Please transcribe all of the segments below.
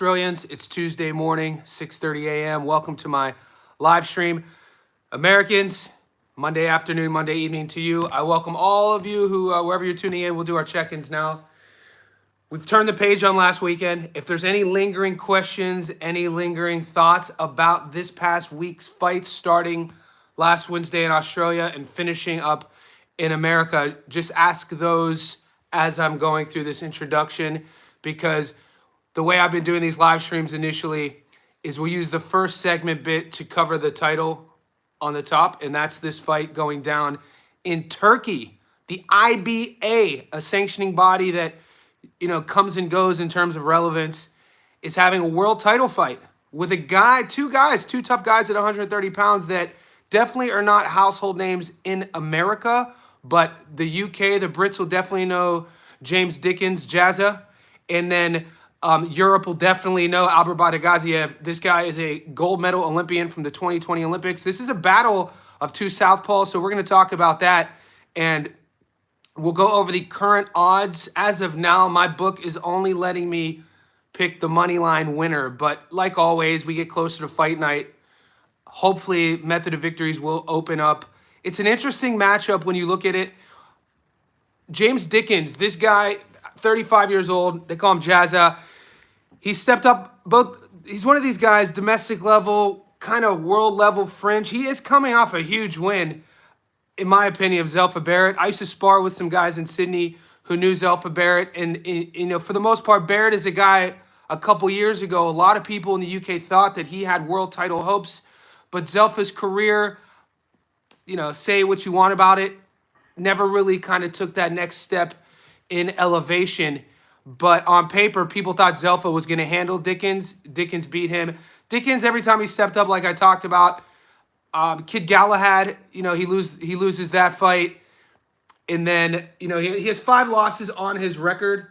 Australians, it's Tuesday morning, 6:30 a.m. Welcome to my live stream. Americans, Monday afternoon, Monday evening to you. I welcome all of you who, wherever you're tuning in, we'll do our check-ins now. We've turned the page on last weekend. If there's any lingering questions, any lingering thoughts about this past week's fights starting last Wednesday in Australia and finishing up in America, just ask those as I'm going through this introduction, because the way I've been doing these live streams initially is we'll use the first segment bit to cover the title on the top, and that's this fight going down in Turkey. The IBA, a sanctioning body that, you know, comes and goes in terms of relevance, is having a world title fight with a guy, two tough guys at 130 pounds that definitely are not household names in America, but the UK, the Brits will definitely know James Dickens, Jazza, and then Europe will definitely know Albert Batyrgaziev. This guy is a gold medal Olympian from the 2020 Olympics. This is a battle of two southpaws, so we're going to talk about that, and we'll go over the current odds. As of now, my book is only letting me pick the money line winner, but like always, we get closer to fight night. Hopefully, method of victories will open up. It's an interesting matchup when you look at it. James Dickens, this guy, 35 years old, they call him Jazza. He stepped up he's one of these guys, domestic level, kind of world level fringe. He is coming off a huge win, in my opinion, of Zelfa Barrett. I used to spar with some guys in Sydney who knew Zelfa Barrett. And, you know, for the most part, Barrett is a guy a couple years ago. A lot of people in the UK thought that he had world title hopes. But Zelfa's career, you know, say what you want about it, never really kind of took that next step in elevation. But on paper, people thought Zelfa was going to handle Dickens. Dickens beat him. Dickens, every time he stepped up, like I talked about, Kid Galahad, you know, he loses that fight. And then, you know, he has 5 losses on his record.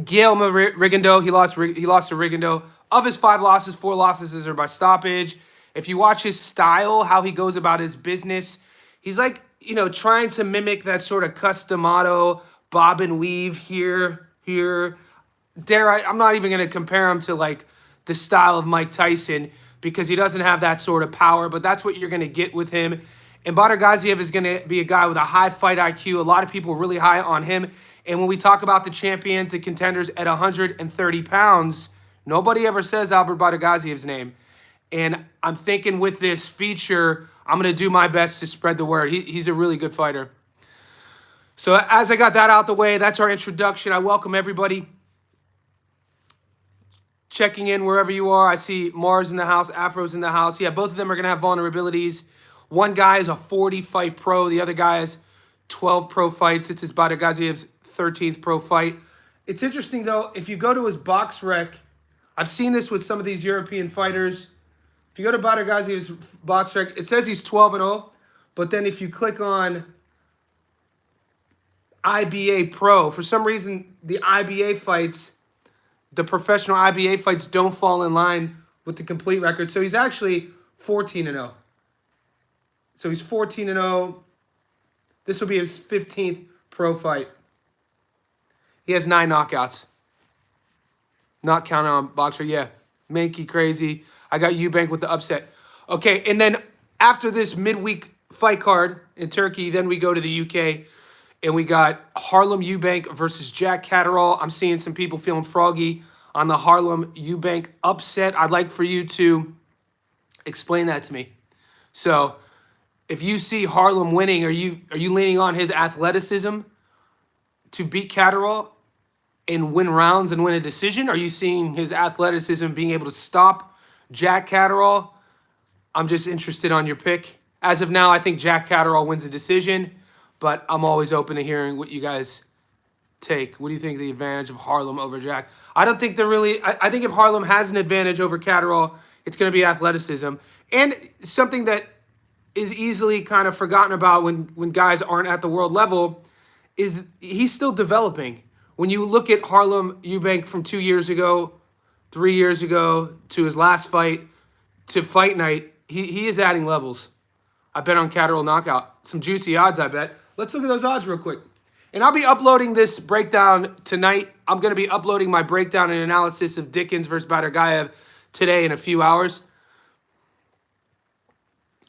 Guillermo Rigondeaux, he lost to Rigondeaux. Of his 5 losses, 4 losses are by stoppage. If you watch his style, how he goes about his business, he's like, you know, trying to mimic that sort of customato, bob and weave here. I'm not even going to compare him to like the style of Mike Tyson, because he doesn't have that sort of power, but that's what you're going to get with him. And Batyrgaziev is going to be a guy with a high fight IQ. A lot of people really high on him. And when we talk about the champions, the contenders at 130 pounds, nobody ever says Albert Batyrgaziev's name. And I'm thinking with this feature, I'm going to do my best to spread the word. He's a really good fighter. So as I got that out the way, that's our introduction. I welcome everybody checking in wherever you are. I see Mars in the house, Afro's in the house. Yeah, both of them are going to have vulnerabilities. One guy is a 40-fight pro. The other guy has 12 pro fights. It's his Batyrgaziev's 13th pro fight. It's interesting, though, if you go to his box rec, I've seen this with some of these European fighters. If you go to Batyrgaziev's box rec, it says he's 12-0, but then if you click on IBA Pro, for some reason, the IBA fights, the professional IBA fights don't fall in line with the complete record. So he's actually 14-0. So he's 14-0. This will be his 15th pro fight. He has 9 knockouts. Not counting on boxer. Yeah, Mankey crazy. I got Eubank with the upset. Okay, and then after this midweek fight card in Turkey, then we go to the UK, and we got Harlem Eubank versus Jack Catterall. I'm seeing some people feeling froggy on the Harlem Eubank upset. I'd like for you to explain that to me. So if you see Harlem winning, are you leaning on his athleticism to beat Catterall and win rounds and win a decision? Are you seeing his athleticism being able to stop Jack Catterall? I'm just interested on your pick. As of now, I think Jack Catterall wins a decision, but I'm always open to hearing what you guys take. What do you think of the advantage of Harlem over Jack? I don't think I think if Harlem has an advantage over Catterall, it's going to be athleticism. And something that is easily kind of forgotten about when guys aren't at the world level is he's still developing. When you look at Harlem Eubank from 2 years ago, 3 years ago, to his last fight, to fight night, he is adding levels. I bet on Catterall knockout. Some juicy odds, I bet. Let's look at those odds real quick. And I'll be uploading this breakdown tonight. I'm going to be uploading my breakdown and analysis of Dickens versus Batyrgaziev today in a few hours.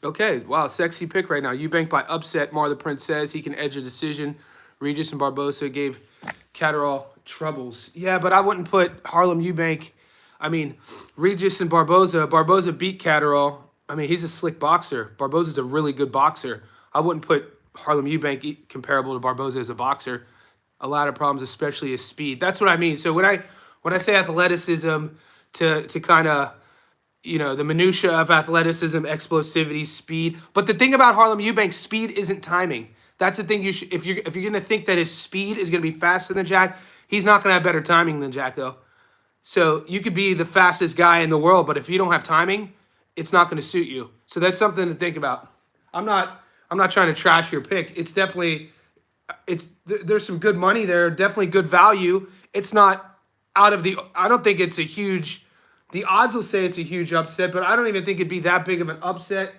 Okay, wow, sexy pick right now. Eubank by upset, Mar the Prince says. He can edge a decision. Regis and Barboza gave Catterall troubles. Yeah, but I wouldn't put Harlem Eubank. I mean, Regis and Barboza beat Catterall. I mean, he's a slick boxer. Barboza's a really good boxer. I wouldn't put Harlem Eubank comparable to Barboza as a boxer. A lot of problems, especially his speed. That's what I mean. So when I say athleticism, to kind of, you know, the minutia of athleticism, explosivity, speed. But the thing about Harlem Eubank, speed isn't timing. That's the thing you should, if you're gonna think that his speed is gonna be faster than Jack, he's not gonna have better timing than Jack though. So you could be the fastest guy in the world, but if you don't have timing, it's not gonna suit you. So that's something to think about. I'm not trying to trash your pick. It's definitely, there's some good money there, definitely good value. It's not out of the, I don't think it's a huge, the odds will say it's a huge upset, but I don't even think it'd be that big of an upset.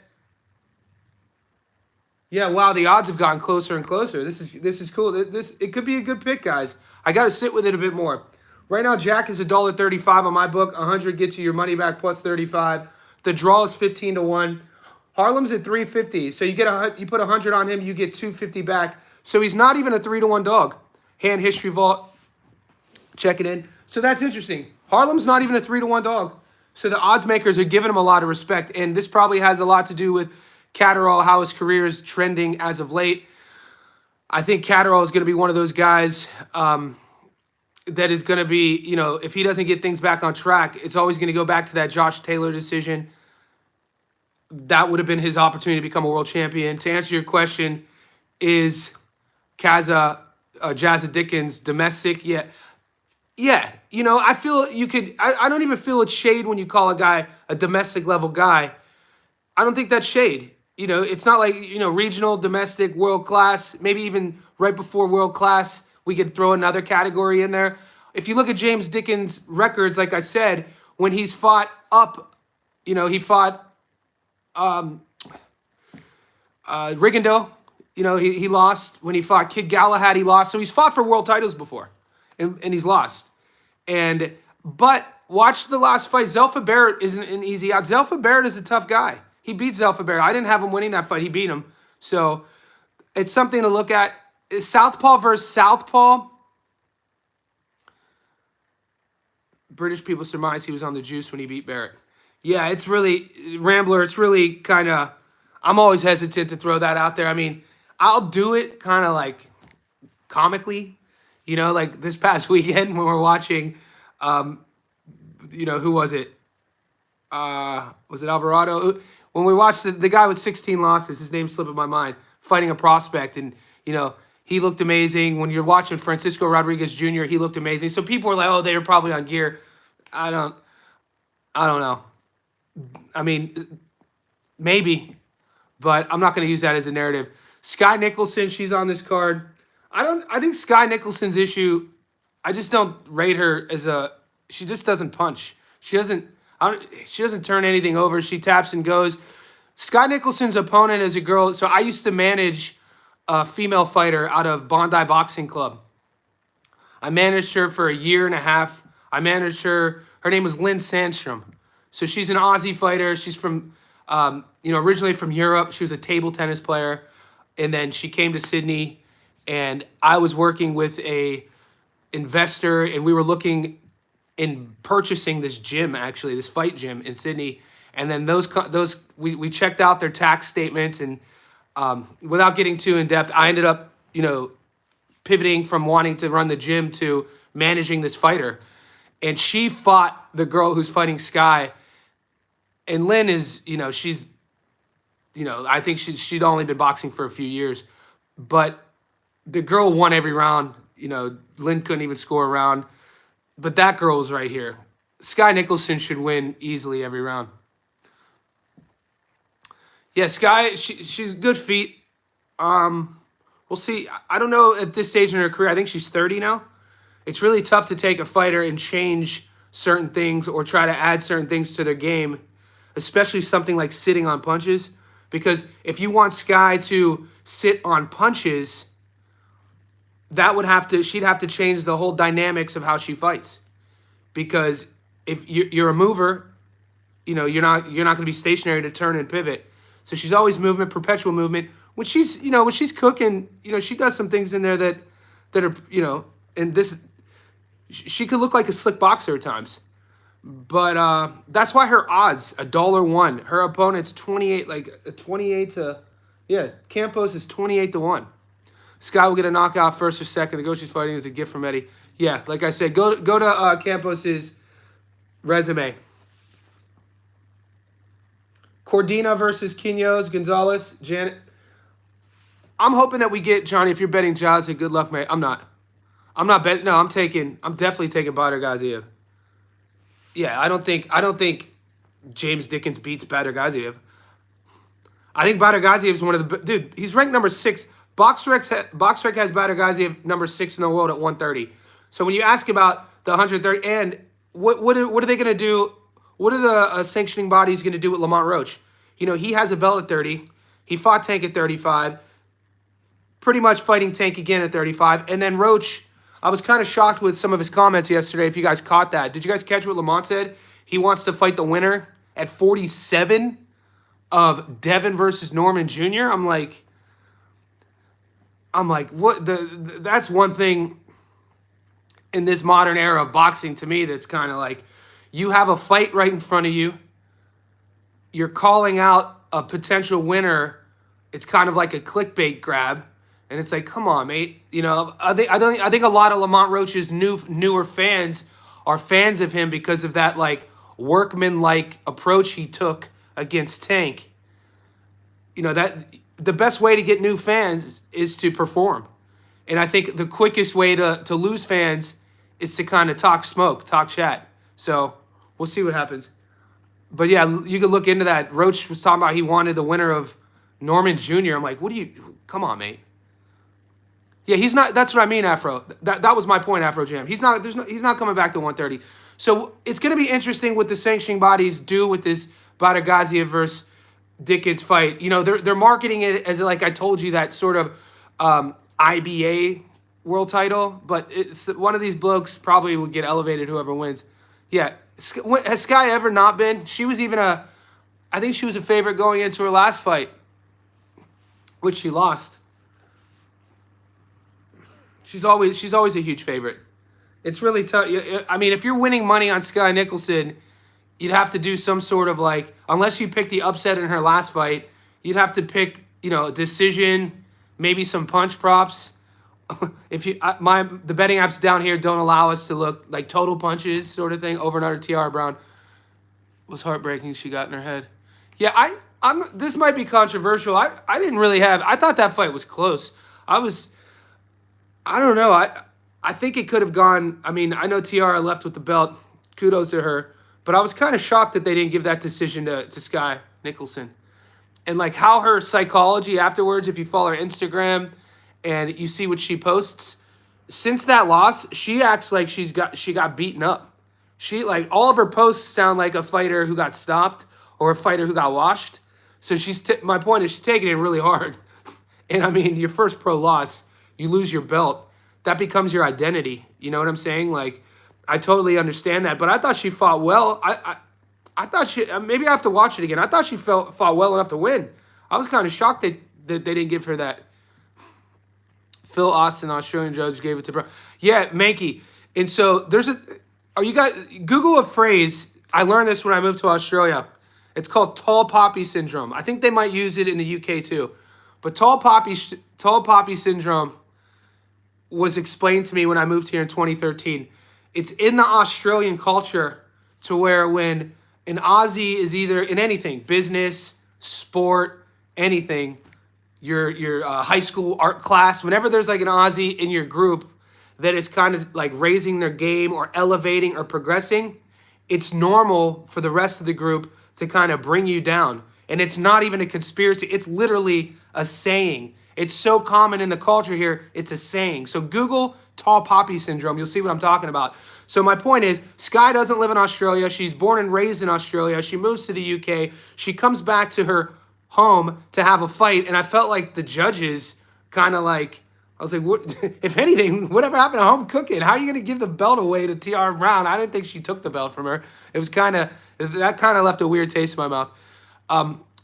Yeah, wow, the odds have gotten closer and closer. This is cool. It could be a good pick, guys. I got to sit with it a bit more. Right now, Jack is $1.35 on my book. 100 gets you your money back plus 35. The draw is 15 to 1. Harlem's at 350. So you put 100 on him, you get 250 back. So he's not even a 3 to 1 dog. Hand history vault. Check it in. So that's interesting. Harlem's not even a 3 to 1 dog. So the odds makers are giving him a lot of respect, and this probably has a lot to do with Catterall, how his career is trending as of late. I think Catterall is going to be one of those guys that is going to be, you know, if he doesn't get things back on track, it's always going to go back to that Josh Taylor decision. That would have been his opportunity to become a world champion. To answer your question, is Jazza Dickens domestic? Yeah. Yeah. You know, I feel you could, I don't even feel it's shade when you call a guy a domestic level guy. I don't think that's shade. You know, it's not like, you know, regional, domestic, world class, maybe even right before world class, we could throw another category in there. If you look at James Dickens' records, like I said, when he's fought up, you know, he fought Rigondeaux, you know, he lost. When he fought Kid Galahad, he lost. So he's fought for world titles before, and he's lost. But watch the last fight. Zelfa Barrett isn't an easy out. Zelfa Barrett is a tough guy. He beat Zelfa Barrett. I didn't have him winning that fight. He beat him. So it's something to look at. Southpaw versus Southpaw. British people surmise he was on the juice when he beat Barrett. Yeah, it's really, Rambler, it's really kind of, I'm always hesitant to throw that out there. I mean, I'll do it kind of like comically, you know, like this past weekend when we're watching, you know, who was it? Was it Alvarado? When we watched the guy with 16 losses, his name slipped in my mind, fighting a prospect, and, you know, he looked amazing. When you're watching Francisco Rodriguez Jr., he looked amazing. So people were like, oh, they were probably on gear. I don't know. I mean, maybe, but I'm not going to use that as a narrative. Sky Nicholson, she's on this card. I think Sky Nicholson's issue, I just don't rate her as she just doesn't punch. She doesn't turn anything over. She taps and goes. Sky Nicholson's opponent is a girl. So I used to manage a female fighter out of Bondi Boxing Club. I managed her for a year and a half. I managed her. Her name was Lynn Sandstrom. So she's an Aussie fighter. She's from, you know, originally from Europe. She was a table tennis player. And then she came to Sydney. And I was working with a investor. And we were looking in purchasing this gym, actually, this fight gym in Sydney. And then we checked out their tax statements. And without getting too in depth, I ended up, you know, pivoting from wanting to run the gym to managing this fighter. And she fought the girl who's fighting Sky. And Lynn is, you know, she's, you know, I think she'd only been boxing for a few years. But the girl won every round. You know, Lynn couldn't even score a round. But that girl is right here. Sky Nicholson should win easily every round. Yeah, Sky, she's good feet. We'll see. I don't know at this stage in her career. I think she's 30 now. It's really tough to take a fighter and change certain things or try to add certain things to their game, especially something like sitting on punches. Because if you want Sky to sit on punches, she'd have to change the whole dynamics of how she fights. Because if you're a mover, you're not going to be stationary to turn and pivot. So she's always movement, perpetual movement. When she's cooking, she does some things in there that are, and this, she could look like a slick boxer at times. But that's why her odds, $1. Her opponent's 28, like 28 to, Campos is 28 to 1. Sky will get a knockout first or second. The ghost she's fighting is a gift from Eddie. Yeah, like I said, go to Campos's resume. Cordina versus Quinoz, Gonzalez, Janet. I'm hoping that we get, Johnny, if you're betting Jazz, good luck, mate. I'm not betting. No, I'm definitely taking Batyrgaziev. Yeah, I don't think James Dickens beats Batyrgaziev. I think Batyrgaziev is one of the, dude, he's ranked number 6. BoxRec has Batyrgaziev number 6 in the world at 130. So when you ask about the 130, and what are they going to do? What are the sanctioning bodies going to do with Lamont Roach? He has a belt at 30. He fought Tank at 35. Pretty much fighting Tank again at 35. And then Roach, I was kind of shocked with some of his comments yesterday, if you guys caught that. Did you guys catch what Lamont said? He wants to fight the winner at 47 of Devin versus Norman Jr. I'm like, what? That's one thing in this modern era of boxing to me that's kind of like, you have a fight right in front of you. You're calling out a potential winner. It's kind of like a clickbait grab. And it's like, come on, mate. I think a lot of Lamont Roach's newer fans are fans of him because of that like workman-like approach he took against Tank. That the best way to get new fans is to perform. And I think the quickest way to lose fans is to kind of talk chat. So we'll see what happens. But yeah, you can look into that. Roach was talking about he wanted the winner of Norman Jr. I'm like, come on, mate. Yeah, he's not. That's what I mean, Afro. That was my point, Afro Jam. He's not coming back to 130. So it's going to be interesting what the sanctioning bodies do with this Batyrgaziev versus Dickens fight. They're marketing it as, like I told you, that sort of IBA world title. But it's one of these blokes probably will get elevated, whoever wins. Yeah, has Sky ever not been? She was I think she was a favorite going into her last fight, which she lost. She's always a huge favorite. It's really tough. I mean, if you're winning money on Sky Nicholson, you'd have to do some sort of unless you pick the upset in her last fight, you'd have to pick, a decision, maybe some punch props. If the betting apps down here don't allow us to look like total punches sort of thing. Over and under TR Brown was heartbreaking. She got in her head. Yeah, this might be controversial. I didn't really I thought that fight was close. I don't know. I think it could have gone. I mean, I know Tiara left with the belt. Kudos to her. But I was kind of shocked that they didn't give that decision to Sky Nicholson. And how her psychology afterwards, if you follow her Instagram and you see what she posts, since that loss, she acts like she got beaten up. She all of her posts sound like a fighter who got stopped or a fighter who got washed. So my point is she's taking it really hard. And I mean, your first pro loss, you lose your belt, that becomes your identity. You know what I'm saying? I totally understand that, but I thought she fought well. I thought maybe I have to watch it again. I thought she fought well enough to win. I was kind of shocked that they didn't give her that. Phil Austin, Australian judge, gave it to Brown. Yeah, Mankey. And so Google a phrase. I learned this when I moved to Australia. It's called tall poppy syndrome. I think they might use it in the UK too. But tall poppy syndrome was explained to me when I moved here in 2013. It's in the Australian culture to where when an Aussie is either in anything, business, sport, anything, your high school art class, whenever there's an Aussie in your group that is kind of raising their game or elevating or progressing, it's normal for the rest of the group to kind of bring you down. And it's not even a conspiracy. It's literally a saying. It's so common in the culture here, it's a saying. So Google tall poppy syndrome. You'll see what I'm talking about. So my point is, Sky doesn't live in Australia. She's born and raised in Australia. She moves to the UK. She comes back to her home to have a fight. And I felt like the judges kind of I was like, what? If anything, whatever happened to home cooking? How are you going to give the belt away to T.R. Brown? I didn't think she took the belt from her. It was that kind of left a weird taste in my mouth.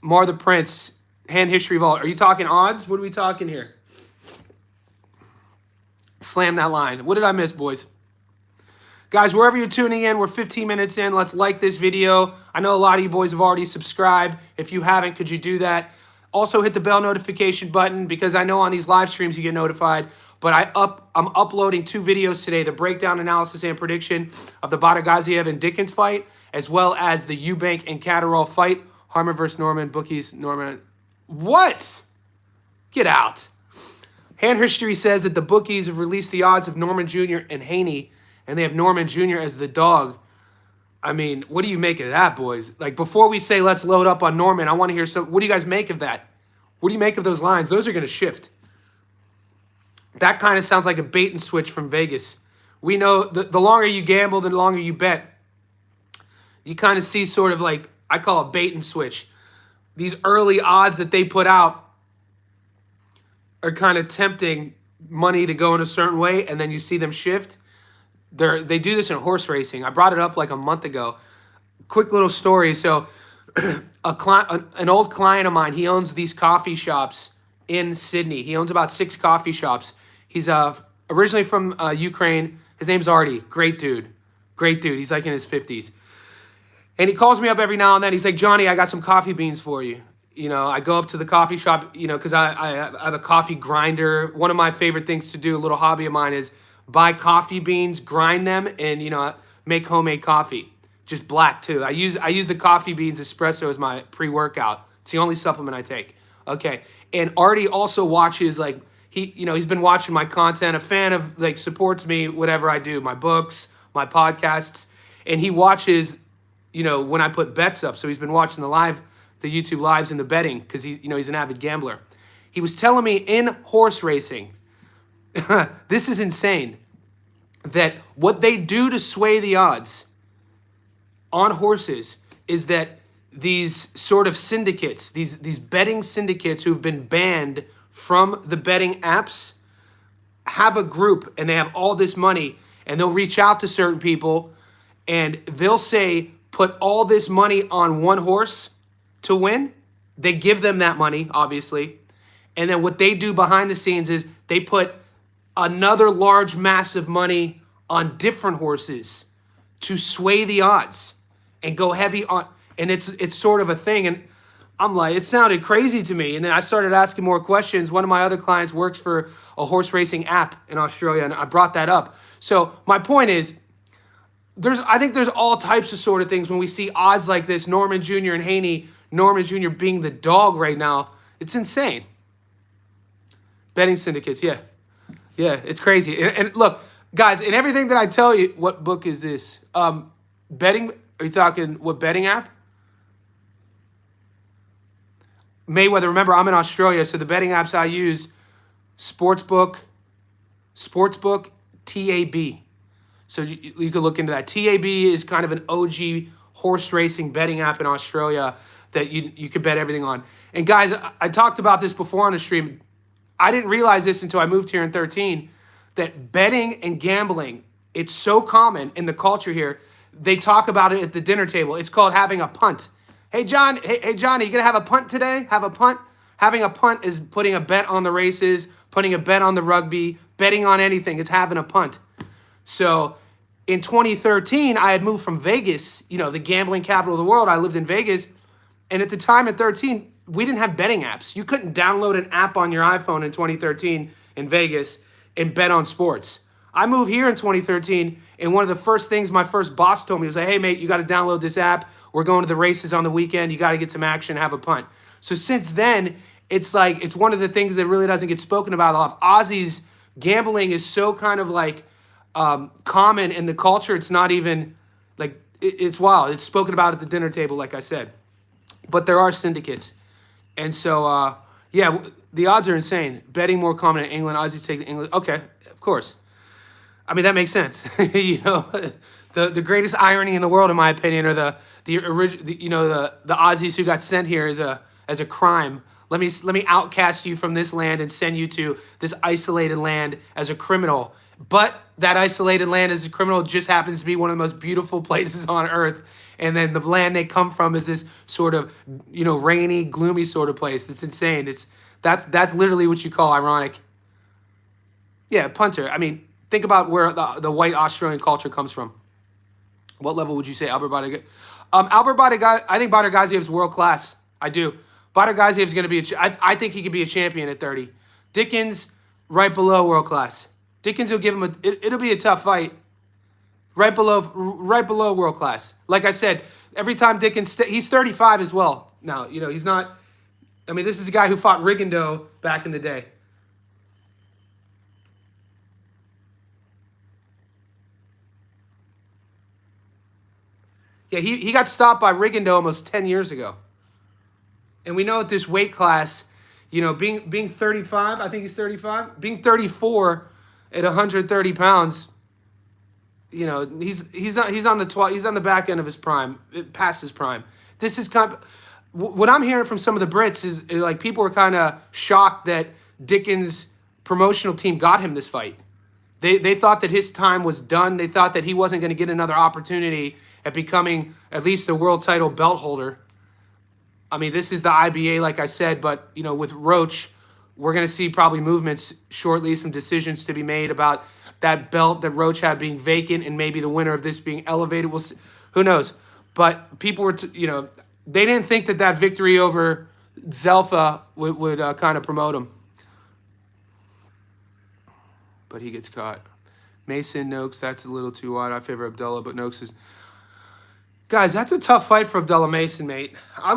Mar the Prince, hand history vault. Are you talking odds? What are we talking here? Slam that line. What did I miss, boys? Guys, wherever you're tuning in, we're 15 minutes in. Let's like this video. I know a lot of you boys have already subscribed. If you haven't, could you do that? Also, hit the bell notification button because I know on these live streams you get notified. But I'm uploading 2 videos today, the breakdown, analysis, and prediction of the Batyrgaziev and Dickens fight, as well as the Eubank and Catterall fight. Harmon versus Norman, bookies, Norman. What? Get out. Hand history says that the bookies have released the odds of Norman Jr. and Haney, and they have Norman Jr. as the dog. I mean, what do you make of that, boys? Like, before we say let's load up on Norman, I want to hear what do you guys make of that? What do you make of those lines? Those are going to shift. That kind of sounds like a bait and switch from Vegas. We know the longer you gamble, the longer you bet. You kind of see sort of like, I call it bait and switch. These early odds that they put out are kind of tempting money to go in a certain way, and then you see them shift. They do this in horse racing. I brought it up like a month ago. Quick little story. So an old client of mine, he owns these coffee shops in Sydney. He owns about 6 coffee shops. He's originally from Ukraine. His name's Artie. Great dude. Great dude. He's like in his 50s. And he calls me up every now and then. He's like, Johnny, I got some coffee beans for you. You know, I go up to the coffee shop, you know, because I have a coffee grinder. One of my favorite things to do, a little hobby of mine, is buy coffee beans, grind them, and, you know, make homemade coffee. Just black, too. I use the coffee beans espresso as my pre-workout. It's the only supplement I take. Okay. And Artie also watches, like, he's been watching my content, a fan of, like, supports me, whatever I do, my books, my podcasts. And he watches, you know, when I put bets up. So he's been watching the YouTube lives and the betting because he's an avid gambler. He was telling me in horse racing, this is insane, that what they do to sway the odds on horses is that these sort of syndicates, these betting syndicates who've been banned from the betting apps, have a group and they have all this money, and they'll reach out to certain people and they'll say, put all this money on one horse to win. They give them that money, obviously. And then what they do behind the scenes is they put another large mass of money on different horses to sway the odds and go heavy on. And it's sort of a thing. And I'm like, it sounded crazy to me. And then I started asking more questions. One of my other clients works for a horse racing app in Australia, and I brought that up. So my point is, I think there's all types of sort of things when we see odds like this, Norman Jr. and Haney, Norman Jr. being the dog right now. It's insane. Betting syndicates, yeah. Yeah, it's crazy. And look, guys, in everything that I tell you, what book is this? Betting, are you talking, what betting app? Mayweather, remember, I'm in Australia, so the betting apps I use, Sportsbook, TAB. So you could look into that. TAB is kind of an OG horse racing betting app in Australia that you could bet everything on. And guys, I talked about this before on the stream. I didn't realize this until I moved here in 2013, that betting and gambling, it's so common in the culture here. They talk about it at the dinner table. It's called having a punt. Hey, John, hey, Johnny, you going to have a punt today? Have a punt? Having a punt is putting a bet on the races, putting a bet on the rugby, betting on anything. It's having a punt. So in 2013, I had moved from Vegas, you know, the gambling capital of the world. I lived in Vegas. And at the time at 13, we didn't have betting apps. You couldn't download an app on your iPhone in 2013 in Vegas and bet on sports. I moved here in 2013, and one of the first things my first boss told me was like, hey, mate, you got to download this app. We're going to the races on the weekend. You got to get some action, have a punt. So since then, it's like, it's one of the things that really doesn't get spoken about a lot. Aussies, gambling is so kind of like common in the culture. It's not even, like, it's wild. It's spoken about at the dinner table, like I said. But there are syndicates. And so, yeah, the odds are insane. Betting more common in England. Aussies take the English. Okay, of course. I mean, that makes sense. You know, the greatest irony in the world, in my opinion, are the Aussies who got sent here as a crime, Let me outcast you from this land and send you to this isolated land as a criminal. But that isolated land as a criminal just happens to be one of the most beautiful places on earth. And then the land they come from is this sort of, rainy, gloomy sort of place. It's insane. That's literally what you call ironic. Yeah, punter. I mean, think about where the white Australian culture comes from. What level would you say Albert Batyrgaziev? I think Batyrgaziev is world class. I do. Batyrgaziev is going to be I think he could be a champion at 30. Dickens, right below world class. Dickens will give him it'll be a tough fight. Right below world class. Like I said, every time Dickens, he's 35 as well. Now, he's not, this is a guy who fought Rigondeaux back in the day. Yeah, he got stopped by Rigondeaux almost 10 years ago. And we know at this weight class, being 35, I think he's 35, being 34 at 130 pounds, he's on the back end of his prime, past his prime. This is what I'm hearing from some of the Brits is like people were kind of shocked that Dickens' promotional team got him this fight. They thought that his time was done. They thought that he wasn't going to get another opportunity at becoming at least a world title belt holder. This is the IBA, like I said, but, with Roach, we're going to see probably movements shortly, some decisions to be made about that belt that Roach had being vacant and maybe the winner of this being elevated. We'll see. Who knows? But people were, they didn't think that victory over Zelfa would kind of promote him. But he gets caught. Mason, Noakes, that's a little too wide. I favor Abdullah, but Noakes is... Guys, that's a tough fight for Abdullah Mason, mate. I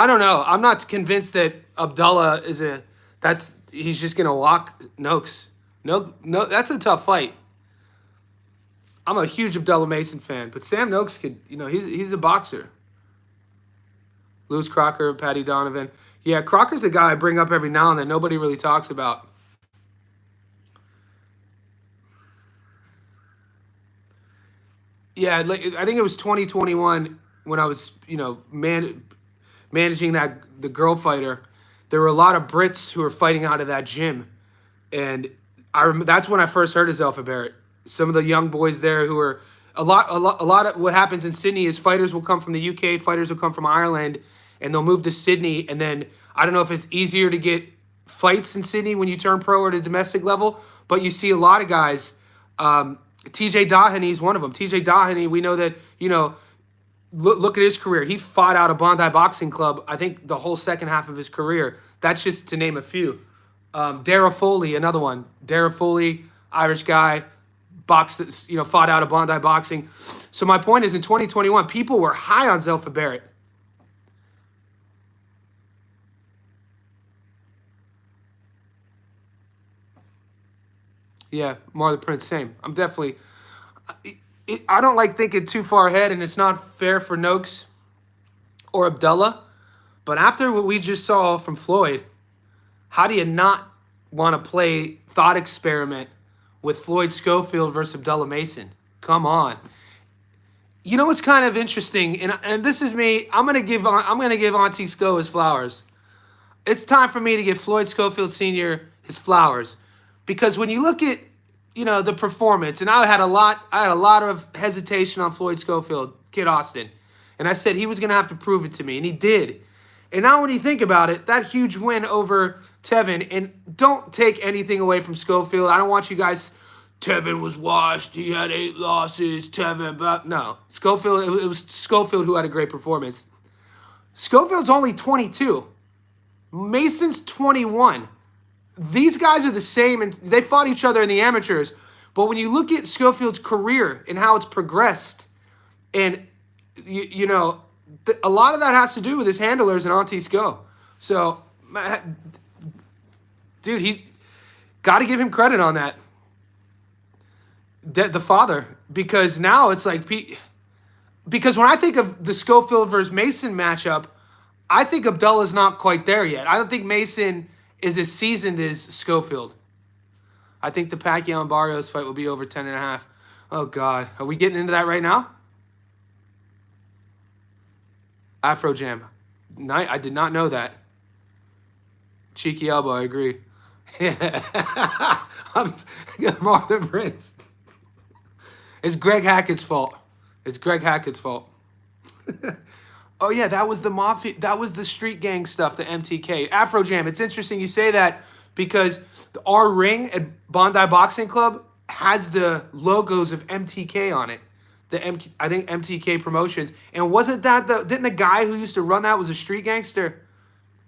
don't know. I'm not convinced that Abdullah he's just gonna lock Noakes. No, that's a tough fight. I'm a huge Abdullah Mason fan, but Sam Noakes could, he's a boxer. Lewis Crocker, Paddy Donovan. Yeah, Crocker's a guy I bring up every now and then. Nobody really talks about. Yeah, I think it was 2021 when I was, managing the girl fighter. There were a lot of Brits who were fighting out of that gym, and that's when I first heard of Zelfa Barrett. Some of the young boys there who were a lot of what happens in Sydney is fighters will come from the UK, fighters will come from Ireland, and they'll move to Sydney, and then I don't know if it's easier to get fights in Sydney when you turn pro or to domestic level, but you see a lot of guys. TJ Doheny is one of them. TJ Doheny, we know that, look at his career. He fought out of Bondi Boxing Club, I think, the whole second half of his career. That's just to name a few. Dara Foley, another one. Dara Foley, Irish guy, fought out of Bondi Boxing. So my point is, in 2021, people were high on Zelfa Barrett. Yeah, Mar the Prince, same. I'm definitely... I don't like thinking too far ahead, and it's not fair for Noakes or Abdullah. But after what we just saw from Floyd, how do you not want to play thought experiment with Floyd Schofield versus Abdullah Mason? Come on. You know what's kind of interesting, and this is me. I'm gonna give Auntie Sco his flowers. It's time for me to give Floyd Schofield Sr. his flowers. Because when you look at, the performance, and I had a lot of hesitation on Floyd Schofield, Kid Austin. And I said he was going to have to prove it to me, and he did. And now when you think about it, that huge win over Tevin, and don't take anything away from Schofield. I don't want you guys, Tevin was washed, he had 8 losses, Tevin, but no. Schofield, it was Schofield who had a great performance. Schofield's only 22. Mason's 21. These guys are the same, and they fought each other in the amateurs. But when you look at Schofield's career and how it's progressed, and, a lot of that has to do with his handlers and Auntie Sco. So, dude, he's got to give him credit on that. The father. Because now it's like... Because when I think of the Schofield versus Mason matchup, I think Abdullah's not quite there yet. I don't think Mason is as seasoned as Schofield. I think the Pacquiao and Barrios fight will be over 10.5. Oh, God. Are we getting into that right now? Afro Jam. I did not know that. Cheeky elbow, I agree. I'm more than Prince. It's Greg Hackett's fault. It's Greg Hackett's fault. Oh yeah, that was the mafia. That was the street gang stuff, the MTK. Afro Jam. It's interesting you say that because our ring at Bondi Boxing Club has the logos of MTK on it. I think MTK Promotions. And wasn't that didn't the guy who used to run that was a street gangster?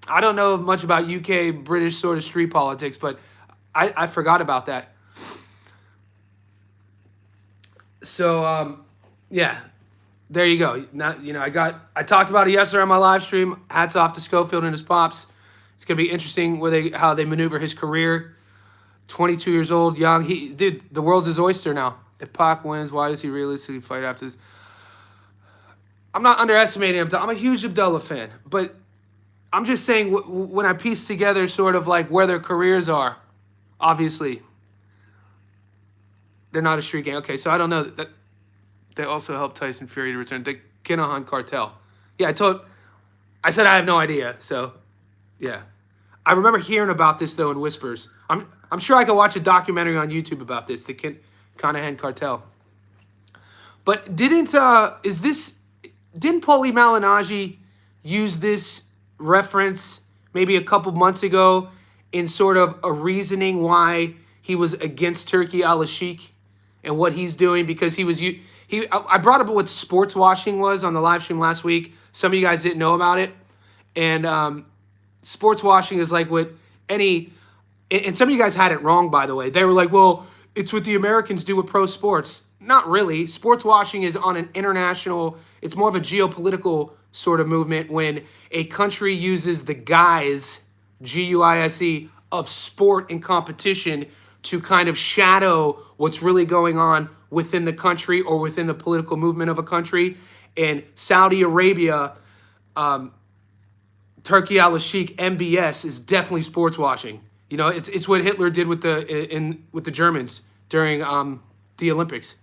I don't know much about UK, British sort of street politics, but I forgot about that. So, yeah, there you go. Now, I talked about it yesterday on my live stream. Hats off to Schofield and his pops. It's going to be interesting how they maneuver his career. 22 years old, young. The world's his oyster now. If Pac wins, why does he realistically fight after this? I'm not underestimating Abdullah. I'm a huge Abdullah fan, but I'm just saying when I piece together sort of like where their careers are, obviously, they're not a street gang. Okay, so I don't know. That they also helped Tyson Fury to return. The Kinahan cartel. Yeah, I said I have no idea, so yeah. I remember hearing about this, though, in whispers. I'm sure I could watch a documentary on YouTube about this, the Kinahan cartel. But didn't Paulie Malignaggi use this reference maybe a couple months ago in sort of a reasoning why he was against Turki al-Sheikh and what he's doing? Because I brought up what sports washing was on the live stream last week. Some of you guys didn't know about it. And sports washing is like what and some of you guys had it wrong, by the way. They were like, well, it's what the Americans do with pro sports. Not really. Sports washing is on an international, it's more of a geopolitical sort of movement when a country uses the guise, G-U-I-S-E, of sport and competition to kind of shadow what's really going on within the country or within the political movement of a country. And Saudi Arabia, Turki al-Sheikh, MBS is definitely sports washing. It's what Hitler did with the Germans during the Olympics.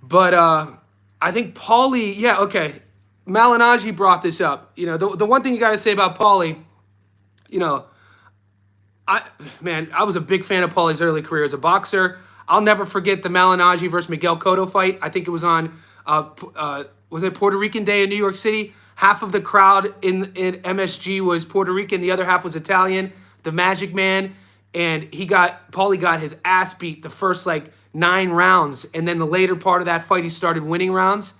But I think Paulie, yeah, okay. Malignaggi brought this up. The one thing you got to say about Paulie, I was a big fan of Paulie's early career as a boxer. I'll never forget the Malignaggi versus Miguel Cotto fight. I think it was on, was it Puerto Rican Day in New York City? Half of the crowd in MSG was Puerto Rican. The other half was Italian. The Magic Man. And Paulie got his ass beat the first 9 rounds. And then the later part of that fight, he started winning rounds.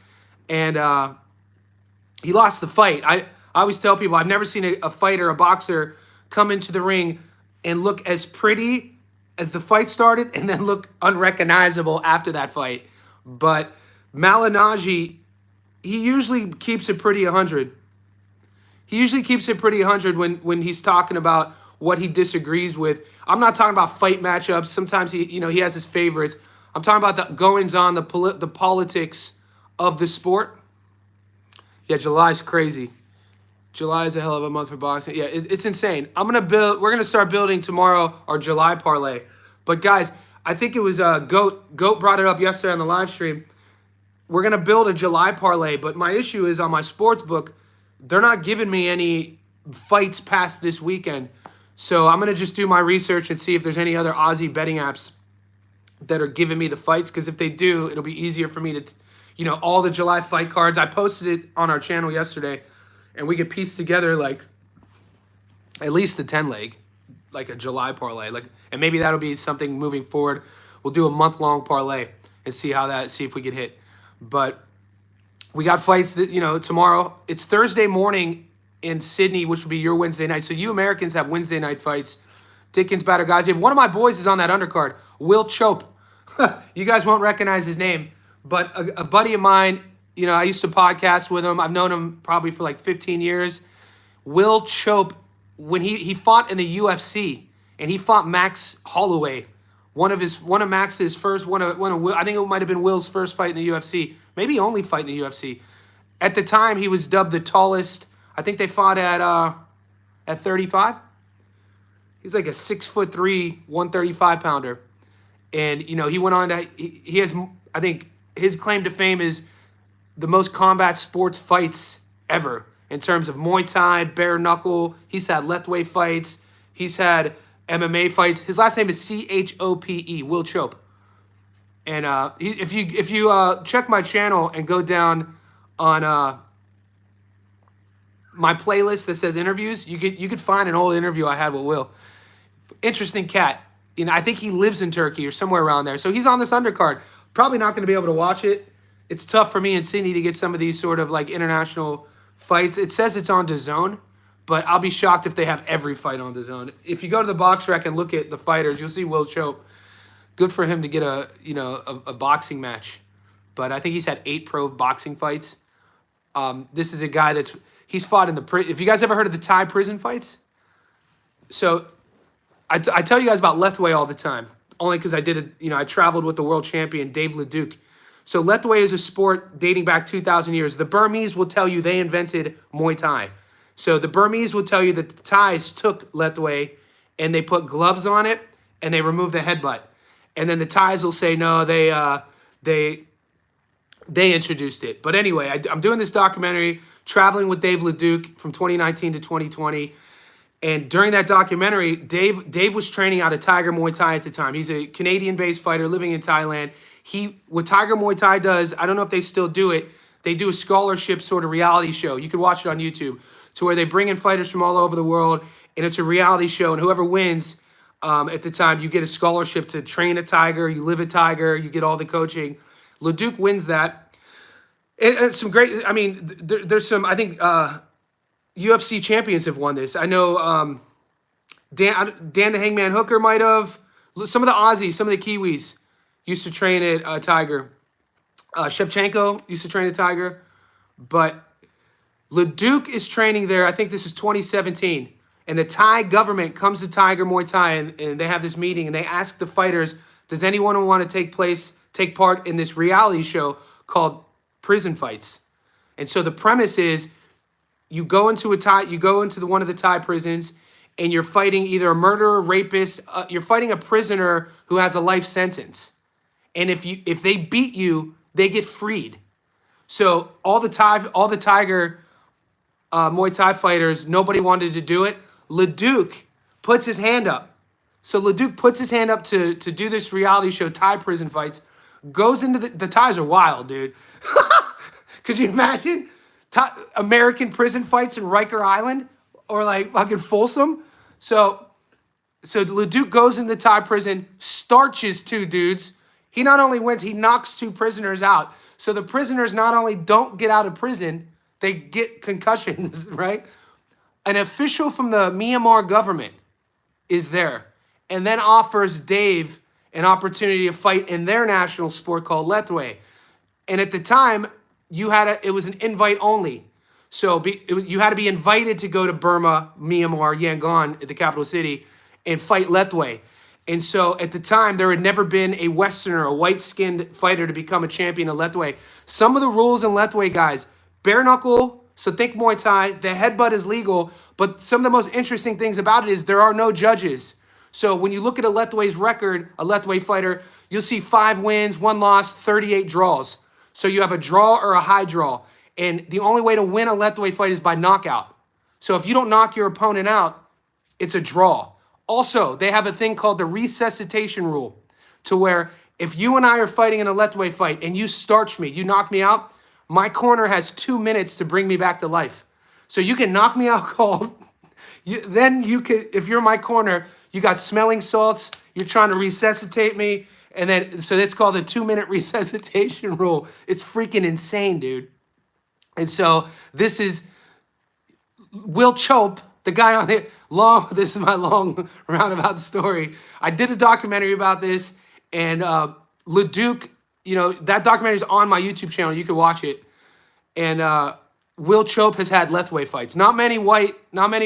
And he lost the fight. I always tell people I've never seen a fighter, a boxer, come into the ring and look as pretty as the fight started and then look unrecognizable after that fight. But Malignaggi, he usually keeps it pretty 100. He usually keeps it pretty 100 when he's talking about what he disagrees with. I'm not talking about fight matchups. Sometimes he has his favorites. I'm talking about the goings-on, the politics of the sport. Yeah, July's crazy. July is a hell of a month for boxing. Yeah, it's insane. We're gonna start building tomorrow our July parlay. But guys, I think it was Goat brought it up yesterday on the live stream. We're gonna build a July parlay, but my issue is on my sports book, they're not giving me any fights past this weekend. So I'm gonna just do my research and see if there's any other Aussie betting apps that are giving me the fights. Because if they do, it'll be easier for me to, all the July fight cards. I posted it on our channel yesterday. And we could piece together at least the 10 leg, like a July parlay. And maybe that'll be something moving forward. We'll do a month-long parlay and see if we get hit. But we got fights that, tomorrow. It's Thursday morning in Sydney, which will be your Wednesday night. So you Americans have Wednesday night fights. Dickens, Batyrgaziev. One of my boys is on that undercard, Will Chope. You guys won't recognize his name, but a buddy of mine, I used to podcast with him. I've known him probably for 15 years. Will Chope, when he fought in the UFC, and he fought Max Holloway, one of Max's first, I think it might have been Will's first fight in the UFC, maybe only fight in the UFC. At the time, he was dubbed the tallest. I think they fought at 35. He's like a 6'3", 135 pounder, and he went on to he has, I think his claim to fame is the most combat sports fights ever. in terms of Muay Thai, bare knuckle. He's had Lethwei fights. He's had MMA fights. His last name is Chope, Will Chope. And if you check my channel and go down on my playlist that says interviews, you could find an old interview I had with Will. Interesting cat. You know, I think he lives in Turkey or somewhere around there. So he's on this undercard. Probably not going to be able to watch it. It's tough for me and Sydney to get some of these sort of like international fights. It says it's on DAZN, but I'll be shocked if they have every fight on DAZN. If you go to the box rec and look at the fighters, you'll see Will Chope. Good for him to get a boxing match. But I think he's had 8 pro boxing fights. This is a guy he's fought in the prison. If you guys ever heard of the Thai prison fights? So I tell you guys about Lethwei all the time, only because I traveled with the world champion, Dave Leduc. So Lethwei is a sport dating back 2,000 years. The Burmese will tell you they invented Muay Thai. So the Burmese will tell you that the Thais took Lethwei and they put gloves on it and they removed the headbutt. And then the Thais will say, no, they introduced it. But anyway, I'm doing this documentary, traveling with Dave Leduc from 2019 to 2020. And during that documentary, Dave was training out of Tiger Muay Thai at the time. He's a Canadian-based fighter living in Thailand. What Tiger Muay Thai does, I don't know if they still do it, they do a scholarship sort of reality show. You can watch it on YouTube, to where they bring in fighters from all over the world, and it's a reality show, and whoever wins at the time, you get a scholarship to train a tiger, you live a tiger, you get all the coaching. Leduc wins that. And some great, I mean, there's some, I think, UFC champions have won this. I know Dan the Hangman Hooker might have. Some of the Aussies, some of the Kiwis used to train at Tiger. Shevchenko used to train at Tiger. But Leduc is training there. I think this is 2017. And the Thai government comes to Tiger Muay Thai and they have this meeting and they ask the fighters, does anyone want to take part in this reality show called Prison Fights? And so the premise is you go into one of the Thai prisons and you're fighting either a murderer, rapist, you're fighting a prisoner who has a life sentence. And if they beat you, they get freed. So all the Tiger Muay Thai fighters, nobody wanted to do it. Leduc puts his hand up. So Leduc puts his hand up to do this reality show, Thai prison fights, goes into the Thais are wild, dude. Could you imagine American prison fights in Riker Island or like fucking Folsom? So Leduc goes into Thai prison, starches 2 dudes. He not only wins, he knocks 2 prisoners out. So the prisoners not only don't get out of prison, they get concussions, right? An official from the Myanmar government is there and then offers Dave an opportunity to fight in their national sport called Lethwei. And at the time, it was an invite only. So you had to be invited to go to Burma, Myanmar, Yangon, the capital city, and fight Lethwei. And so at the time, there had never been a Westerner, a white-skinned fighter to become a champion of Lethwei. Some of the rules in Lethwei, guys, bare knuckle, so think Muay Thai, the headbutt is legal, but some of the most interesting things about it is there are no judges. So when you look at a Lethwei's record, a Lethwei fighter, you'll see 5 wins, 1 loss, 38 draws. So you have a draw or a high draw. And the only way to win a Lethwei fight is by knockout. So if you don't knock your opponent out, it's a draw. Also, they have a thing called the resuscitation rule, to where if you and I are fighting in a Lethwei fight and you starch me, you knock me out, my corner has 2 minutes to bring me back to life. So you can knock me out cold. Then you could, if you're in my corner, you got smelling salts, you're trying to resuscitate me. And then, so that's called the 2-minute resuscitation rule. It's freaking insane, dude. And so this is Will Chope, the guy on it. This is my long roundabout story. I did a documentary about this, and Leduc, that documentary is on my YouTube channel. You can watch it. And Will Chope has had Lethwei fights. Not many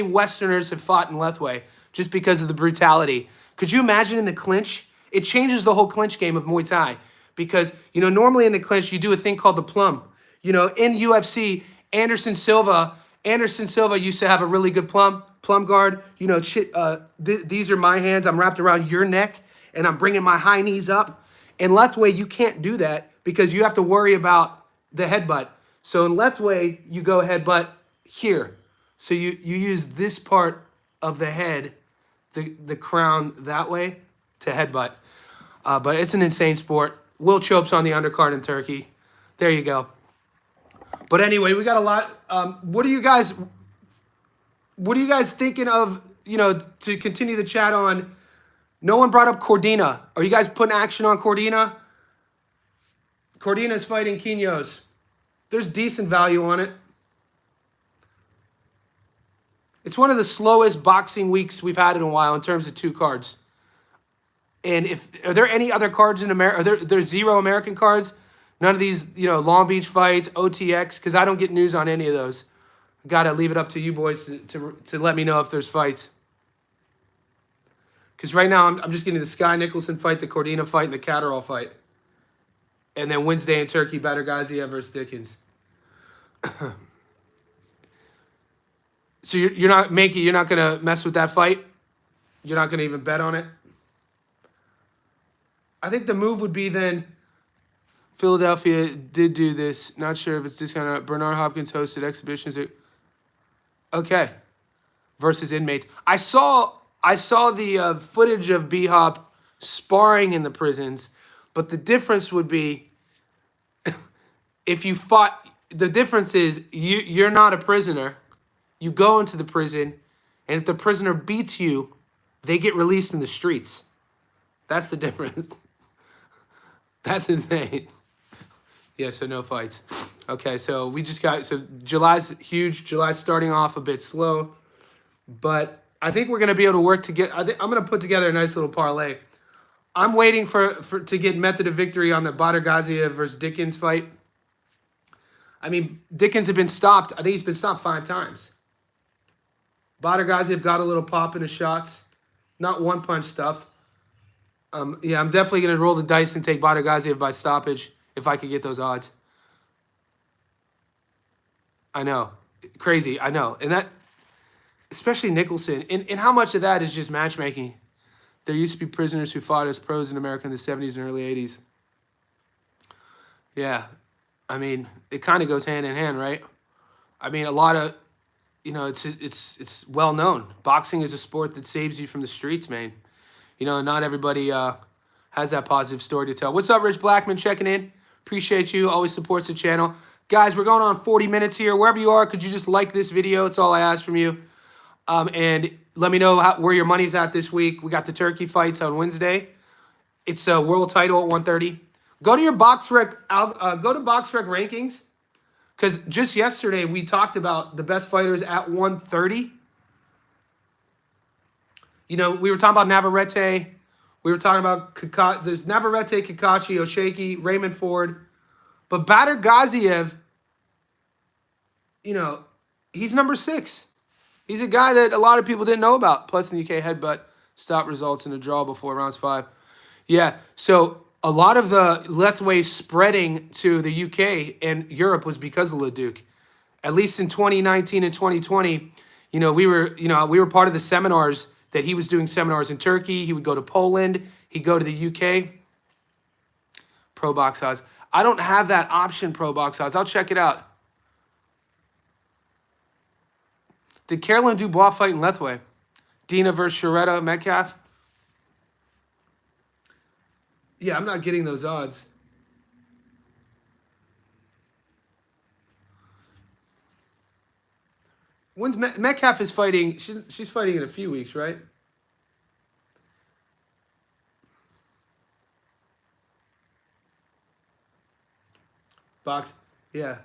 Westerners have fought in Lethwei just because of the brutality. Could you imagine in the clinch? It changes the whole clinch game of Muay Thai because, normally in the clinch, you do a thing called the plum. In UFC, Anderson Silva used to have a really good plum guard. These are my hands. I'm wrapped around your neck, and I'm bringing my high knees up. In Lethwei, you can't do that because you have to worry about the headbutt. So in Lethwei, you go headbutt, here. So you use this part of the head, the crown that way to headbutt. But it's an insane sport. Will Chope's on the undercard in Turkey. There you go. But anyway, we got a lot. What are you guys thinking of, to continue the chat on? No one brought up Cordina. Are you guys putting action on Cordina? Cordina's fighting Quinhos. There's decent value on it. It's one of the slowest boxing weeks we've had in a while in terms of 2 cards. And are there any other cards in America? There's 0 American cards? None of these, Long Beach fights, OTX, because I don't get news on any of those. I got to leave it up to you boys to let me know if there's fights. Because right now I'm just getting the Sky Nicholson fight, the Cordina fight, and the Catterall fight. And then Wednesday in Turkey, Batyrgaziev versus Dickens. So you're not going to mess with that fight? You're not going to even bet on it? I think the move would be then, Philadelphia did do this. Not sure if it's this kind of, Bernard Hopkins hosted exhibitions. Okay. Versus inmates. I saw the footage of B-Hop sparring in the prisons, but the difference would be if you fought, the difference is you're not a prisoner. You go into the prison, and if the prisoner beats you, they get released in the streets. That's the difference. That's insane. Yeah, so no fights. Okay, so July's huge. July's starting off a bit slow, but I think we're going to be able to work together. I'm going to put together a nice little parlay. I'm waiting to get method of victory on the Batyrgaziev versus Dickens fight. I mean, Dickens had been stopped. I think he's been stopped 5 times. Batyrgaziev got a little pop in his shots. Not one-punch stuff. Yeah, I'm definitely going to roll the dice and take Batyrgaziev by stoppage if I could get those odds. I know. Crazy, I know. And that, especially Nicholson. And how much of that is just matchmaking? There used to be prisoners who fought as pros in America in the 70s and early 80s. Yeah. I mean, it kind of goes hand in hand, right? I mean, a lot of, it's well known. Boxing is a sport that saves you from the streets, man. Not everybody has that positive story to tell. What's up, Rich Blackman, checking in? Appreciate you. Always supports the channel. Guys, we're going on 40 minutes here. Wherever you are, could you just like this video? It's all I ask from you. And let me know where your money's at this week. We got the Turkey fights on Wednesday. It's a world title at 130. Go to your BoxRec. Go to BoxRec rankings. Because just yesterday, we talked about the best fighters at 130. We were talking about Navarrete. We were talking about there's Navarrete, Kakachi, Oshaki, Raymond Ford. But Batyrgaziev, he's number 6. He's a guy that a lot of people didn't know about. Plus in the UK, headbutt, stop results in a draw before rounds 5. Yeah, so a lot of the Lethwei spreading to the UK and Europe was because of Leduc. At least in 2019 and 2020, we were part of the seminars that he was doing seminars in Turkey. He would go to Poland. He'd go to the UK. Pro Box odds. I don't have that option, Pro Box odds. I'll check it out. Did Caroline Dubois fight in Lethwei? Dina versus Sharetta Metcalf? Yeah, I'm not getting those odds. When's Metcalf is fighting? She's fighting in a few weeks, right? Box, yeah.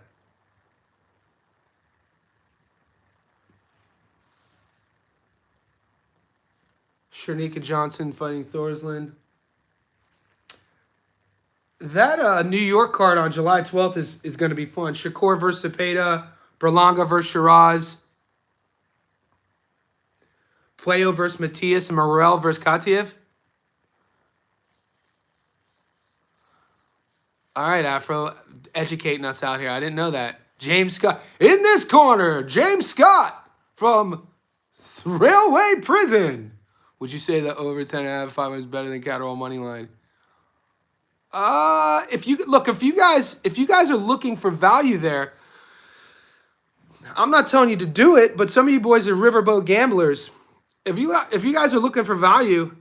Shernika Johnson fighting Thorsland. That New York card on July 12th is going to be fun. Shakur versus Cepeda. Berlanga versus Shiraz. Puello versus Matias. And Morel versus Katiev. All right, Afro. Educating us out here. I didn't know that. James Scott. In this corner, James Scott from Railway Prison. Would you say that over 10.5 is better than Catterall money line? If you guys are looking for value there, I'm not telling you to do it, but some of you boys are riverboat gamblers. If you guys are looking for value,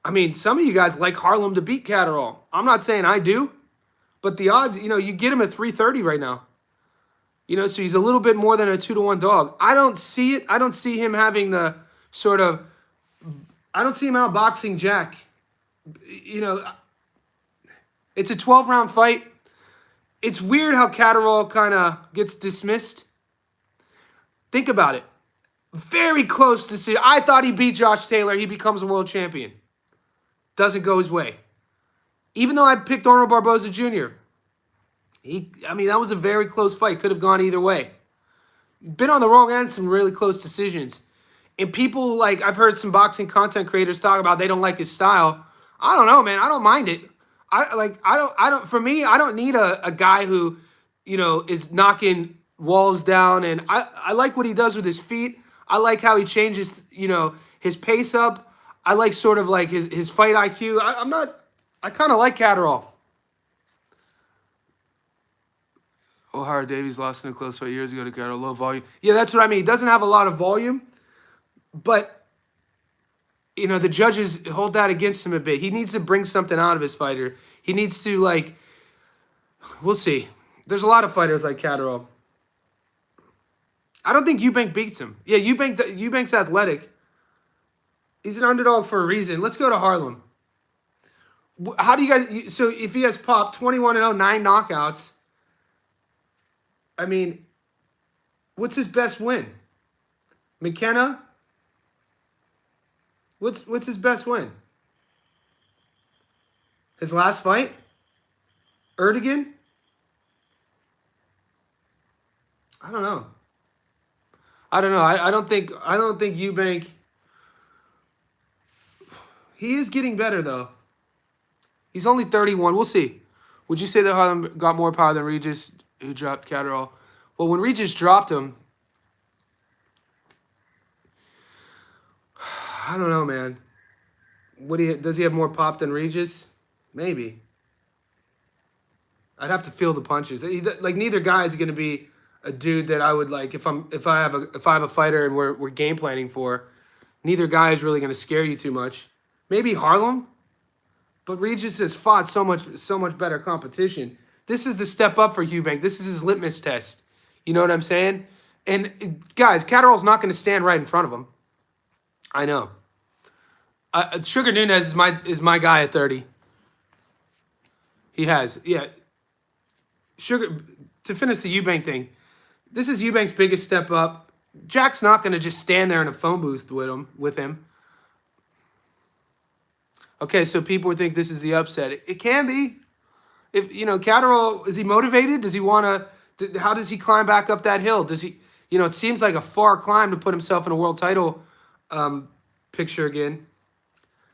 I mean, some of you guys like Harlem to beat Catterall. I'm not saying I do, but the odds, you get him at 330 right now. So he's a little bit more than a 2-to-1 dog. I don't see it. I don't see him having the sort of, I don't see him outboxing Jack. It's a 12-round fight. It's weird how Catterall kind of gets dismissed. Think about it. Very close to see. I thought he beat Josh Taylor. He becomes a world champion. Doesn't go his way. Even though I picked Arnold Barboza Jr., that was a very close fight. Could have gone either way. Been on the wrong end, some really close decisions. And people, I've heard some boxing content creators talk about they don't like his style. I don't know, man. I don't mind it. For me, I don't need a guy who, is knocking walls down. And I like what he does with his feet. I like how he changes, his pace up. I like sort of like his fight IQ. I kind of like Catterall. O'Hara Davies lost in a close fight years ago to Catterall. Low volume. Yeah, that's what I mean. He doesn't have a lot of volume, but, the judges hold that against him a bit. He needs to bring something out of his fighter. He needs to, we'll see. There's a lot of fighters like Catterall. I don't think Eubank beats him. Yeah, Eubank's athletic. He's an underdog for a reason. Let's go to Harlem. How do you guys... So if he has popped 21-0, 9 knockouts... what's his best win? McKenna? What's his best win? His last fight? Erdogan? I don't know. I don't think Eubank... He is getting better, though. He's only 31. We'll see. Would you say that Harlem got more power than Regis, who dropped Catterall? Well, when Regis dropped him, I don't know, man. Does he have more pop than Regis? Maybe. I'd have to feel the punches. Neither guy is going to be a dude that I would like if I have a fighter and we're game planning for. Neither guy is really going to scare you too much. Maybe Harlem, but Regis has fought so much better competition. This is the step up for Eubank. This is his litmus test. You know what I'm saying? And guys, Catterall's not going to stand right in front of him. I know. Sugar Nunez is my guy at 30. He has, yeah. To finish the Eubank thing, this is Eubank's biggest step up. Jack's not going to just stand there in a phone booth with him. Okay, so people would think this is the upset. It can be. If Catterall, is he motivated? Does he want to? How does he climb back up that hill? Does he? It seems like a far climb to put himself in a world title picture again.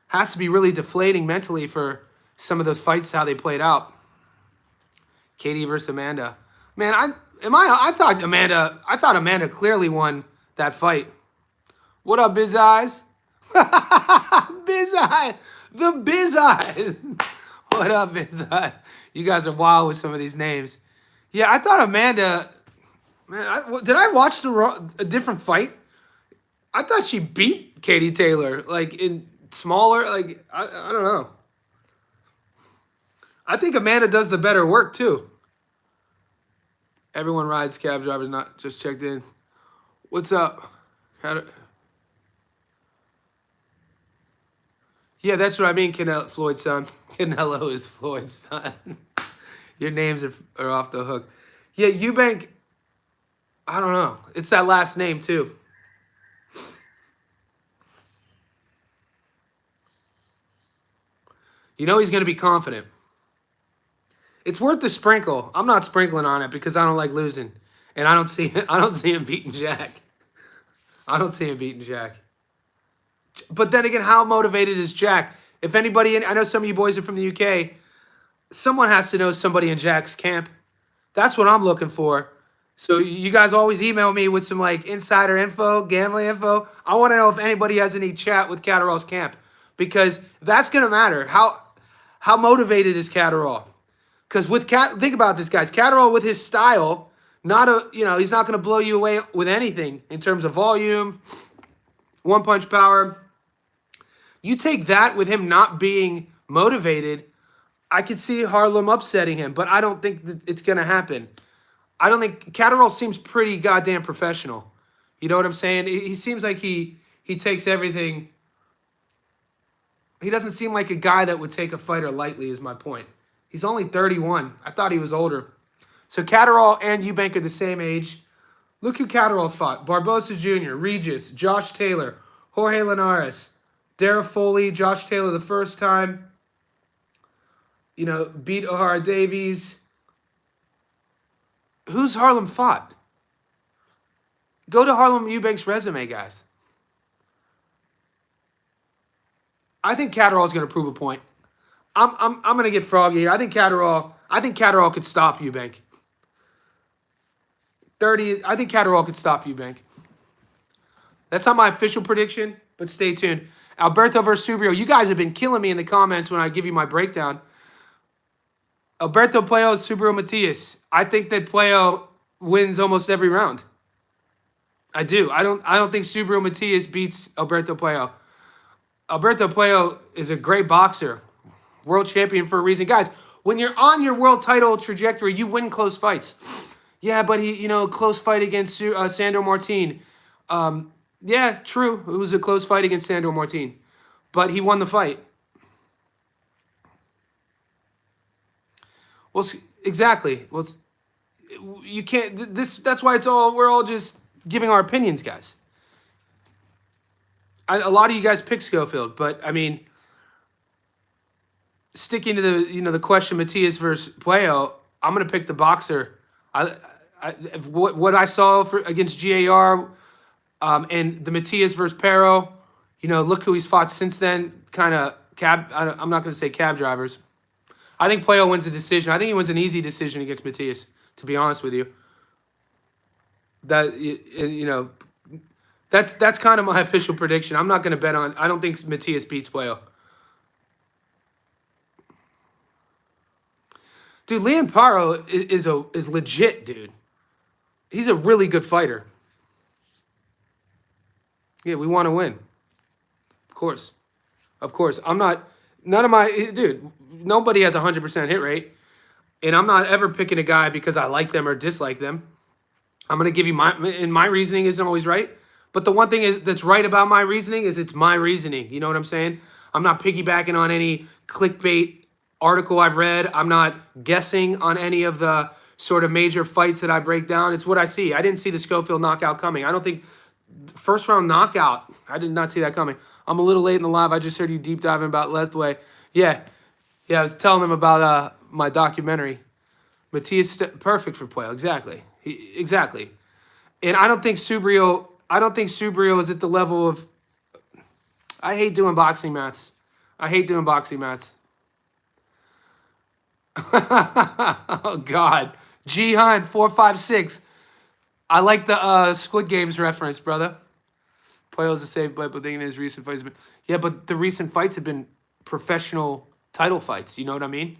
Has to be really deflating mentally for some of those fights, how they played out. Katie versus Amanda. Man, I thought Amanda clearly won that fight. What up, Biz Eyes? Biz Eyes. The Biz Eyes. What up, Biz Eyes? You guys are wild with some of these names. Yeah, I thought Amanda... Man, did I watch a different fight? I thought she beat Katie Taylor, in smaller, I don't know. I think Amanda does the better work, too. Everyone rides cab drivers, not just checked in. What's up? Yeah, that's what I mean, Floyd's son. Canelo is Floyd's son. Your names are off the hook. Yeah, Eubank, I don't know. It's that last name, too. He's going to be confident. It's worth the sprinkle. I'm not sprinkling on it because I don't like losing. And I don't see him beating Jack. I don't see him beating Jack. But then again, how motivated is Jack? If anybody, I know some of you boys are from the UK, someone has to know somebody in Jack's camp. That's what I'm looking for. So you guys always email me with some insider info, gambling info. I want to know if anybody has any chat with Catterall's camp because that's going to matter. How motivated is Catterall? Because think about this, guys. Catterall with his style, He's not going to blow you away with anything in terms of volume, one-punch power. You take that with him not being motivated, I could see Harlem upsetting him, but I don't think that it's going to happen. I don't think Catterall seems pretty goddamn professional. You know what I'm saying? He seems like he takes everything. He doesn't seem like a guy that would take a fighter lightly, is my point. He's only 31. I thought he was older. So Catterall and Eubank are the same age. Look who Catterall's fought. Barbosa Jr., Regis, Josh Taylor, Jorge Linares, Dara Foley, Josh Taylor the first time. Beat O'Hara Davies. Who's Harlem fought? Go to Harlem Eubank's resume, guys. I think Catterall's going to prove a point. I'm going to get froggy here. I think Catterall could stop Eubank. 30. I think Catterall could stop Eubank. That's not my official prediction, but stay tuned. Alberto versus Subrio. You guys have been killing me in the comments when I give you my breakdown. Alberto Puello, Subrio Matias. I think that Puello wins almost every round. I do. I don't think Subrio Matias beats Alberto Puello. Alberto Puello is a great boxer. World champion for a reason. Guys, when you're on your world title trajectory, you win close fights. Yeah, but close fight against Sandor Martin. Yeah, true. It was a close fight against Sandor Martin. But he won the fight. Well, exactly. Well, you can't. That's why we're all just giving our opinions, guys. A lot of you guys pick Schofield, but I mean, sticking to the question Matias versus Puello, I'm gonna pick the boxer. What I saw against GAR, and the Matias versus Pero, look who he's fought since then. Kind of I'm not gonna say cab drivers. I think Puello wins a decision. I think he wins an easy decision against Matias, to be honest with you. That's kind of my official prediction. I'm not going to bet on. I don't think Matias beats Puello. Dude, Liam Paro is legit, dude. He's a really good fighter. Yeah, we want to win. Of course. Nobody has a 100% hit rate. And I'm not ever picking a guy because I like them or dislike them. I'm going to give you my reasoning isn't always right. But the one thing that's right about my reasoning is it's my reasoning. You know what I'm saying? I'm not piggybacking on any clickbait article I've read. I'm not guessing on any of the sort of major fights that I break down. It's what I see. I didn't see the Schofield knockout coming. I don't think first round knockout. I did not see that coming. I'm a little late in the live. I just heard you deep diving about Lethwei. Yeah, I was telling them about my documentary. Matias perfect for Puello. Exactly. Exactly. And I don't think Subrio is at the level of. I hate doing boxing maths. Oh God, Jihan 456. I like the Squid Games reference, brother. Puello's a safe bet, but thinking his recent fights have been. Yeah, but the recent fights have been professional title fights. You know what I mean?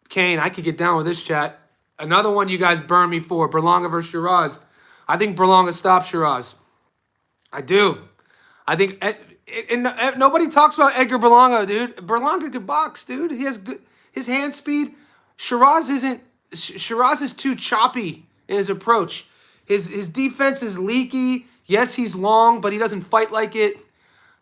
Kane, I could get down with this chat. Another one you guys burn me for, Berlanga versus Shiraz. I think Berlanga stops Shiraz. I do. I think, and nobody talks about Edgar Berlanga, dude. Berlanga could box, dude. He has good, his hand speed. Shiraz is too choppy in his approach. His defense is leaky. Yes, he's long, but he doesn't fight like it.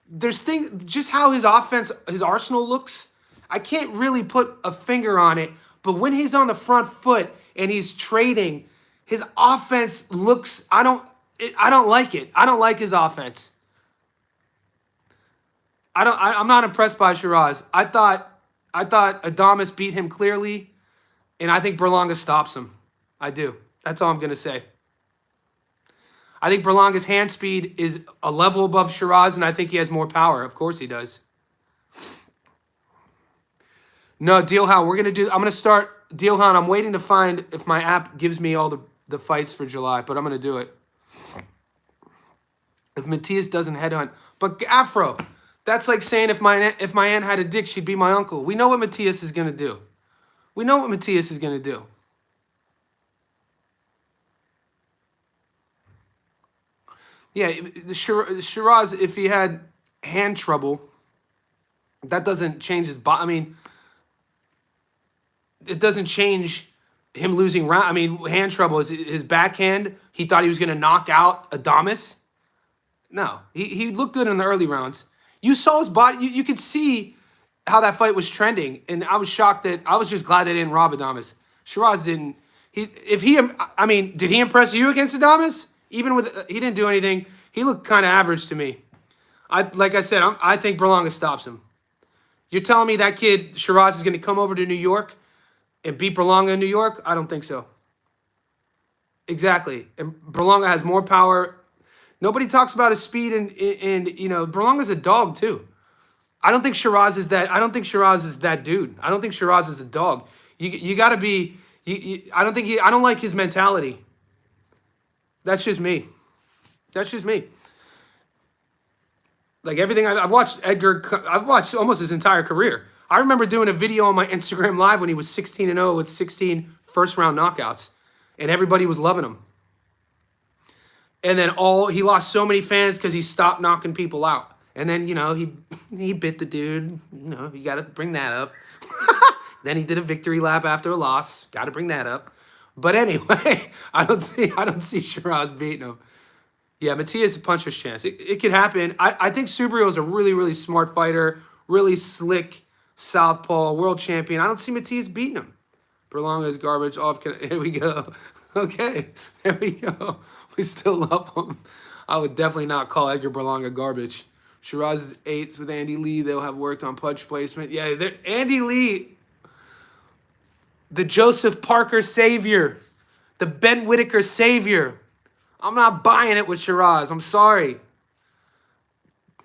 There's things, just how his offense, his arsenal looks. I can't really put a finger on it, but when he's on the front foot and he's trading, his offense looks, I don't like it. I don't like his offense. I'm not impressed by Shiraz. I thought Adames beat him clearly, and I think Berlanga stops him. I do. That's all I'm going to say. I think Berlanga's hand speed is a level above Shiraz, and I think he has more power. Of course he does. No, Dealhound, I'm going to start, Dealhound, I'm waiting to find if my app gives me all the fights for July, but I'm going to do it. If Matias doesn't headhunt. But Afro, that's like saying if my aunt had a dick, she'd be my uncle. We know what Matias is going to do. Yeah, Shiraz, if he had hand trouble, that doesn't change his body. I mean, it doesn't change him losing round. I mean, hand trouble is his backhand. He thought he was going to knock out Adamas. No, he looked good in the early rounds. You saw his body. You could see how that fight was trending, and I was shocked that I was just glad they didn't rob Adamas. Shiraz didn't. I mean, did he impress you against Adamas? Even with he didn't do anything. He looked kind of average to me. Like I said, I think Berlanga stops him. You're telling me that kid Shiraz is going to come over to New York and beat Berlanga in New York? I don't think so. Exactly. And Berlanga has more power. Nobody talks about his speed, and you know, Berlanga's a dog too. I don't think Shiraz is that. I don't think Shiraz is that dude. I don't think Shiraz is a dog. You got to be. I don't think I don't like his mentality. That's just me. That's just me. Like everything I've watched Edgar. I've watched almost his entire career. I remember doing a video on my Instagram Live when he was 16-0 with 16 first-round knockouts, and everybody was loving him. And then he lost so many fans because he stopped knocking people out. And then, you know, he bit the dude. You know, you got to bring that up. Then he did a victory lap after a loss. Got to bring that up. But anyway, I don't see Shiraz beating him. Yeah, Matias puncher's chance. It could happen. I think Subriel is a really, really smart fighter, really slick southpaw, world champion. I don't see Matias beating him. Berlanga is garbage. Here we go. Okay, there we go. We still love him. I would definitely not call Edgar Berlanga garbage. Shiraz is 8s with Andy Lee. They'll have worked on punch placement. Yeah, Andy Lee, the Joseph Parker savior, the Ben Whitaker savior. I'm not buying it with Shiraz. I'm sorry.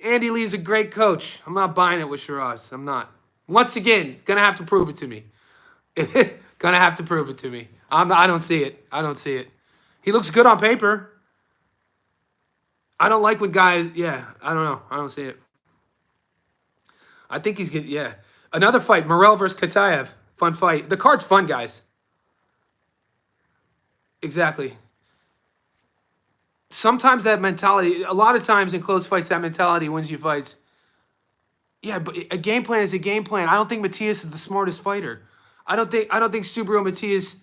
Andy Lee's a great coach. I'm not buying it with Shiraz. I'm not. Once again, gonna have to prove it to me. Gonna have to prove it to me. I don't see it. I don't see it. He looks good on paper. I don't like when guys, yeah, I don't know. I don't see it. I think he's good, yeah. Another fight, Morel versus Kataev. Fun fight. The card's fun, guys. Exactly. Sometimes that mentality, a lot of times in close fights, that mentality wins you fights. Yeah, but a game plan is a game plan. I don't think Matias is the smartest fighter. I don't think Subriel Matias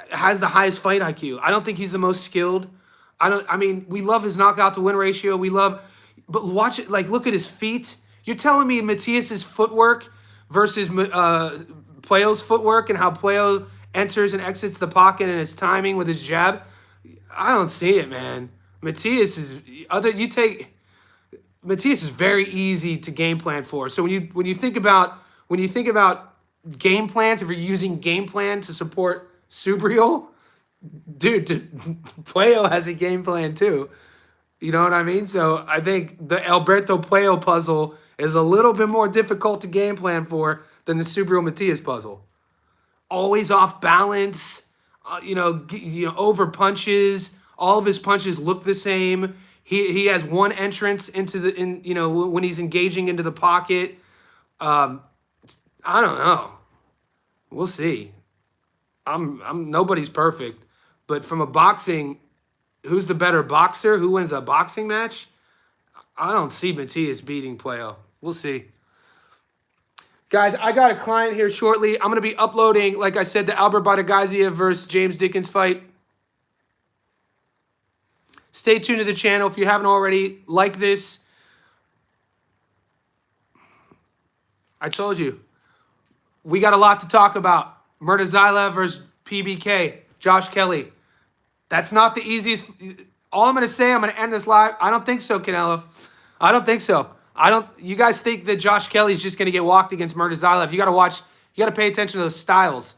has the highest fight IQ. I don't think he's the most skilled. I mean, we love his knockout to win ratio. But watch it, like look at his feet. You're telling me Matias's footwork versus Puello's footwork and how Puello enters and exits the pocket and his timing with his jab. I don't see it, man. Matias is very easy to game plan for. So when you think about game plans, if you're using game plan to support Subriel, dude, Puello has a game plan too. You know what I mean? So I think the Alberto Puello puzzle is a little bit more difficult to game plan for than the Subriel Matias puzzle. Always off balance, over punches. All of his punches look the same. He has one entrance when he's engaging into the pocket. I don't know. We'll see. I'm nobody's perfect, but from a boxing, who's the better boxer? Who wins a boxing match? I don't see Matias beating Puello. We'll see. Guys, I got a client here shortly. I'm going to be uploading, like I said, the Albert Batyrgaziev versus James Dickens fight. Stay tuned to the channel. If you haven't already, like this. I told you. We got a lot to talk about. Murtazaev versus PBK. Josh Kelly. That's not the easiest. All I'm going to say, I'm going to end this live. I don't think so, Canelo. I don't think so. You guys think that Josh Kelly's just going to get walked against Murtazaev. You got to watch. You got to pay attention to those styles.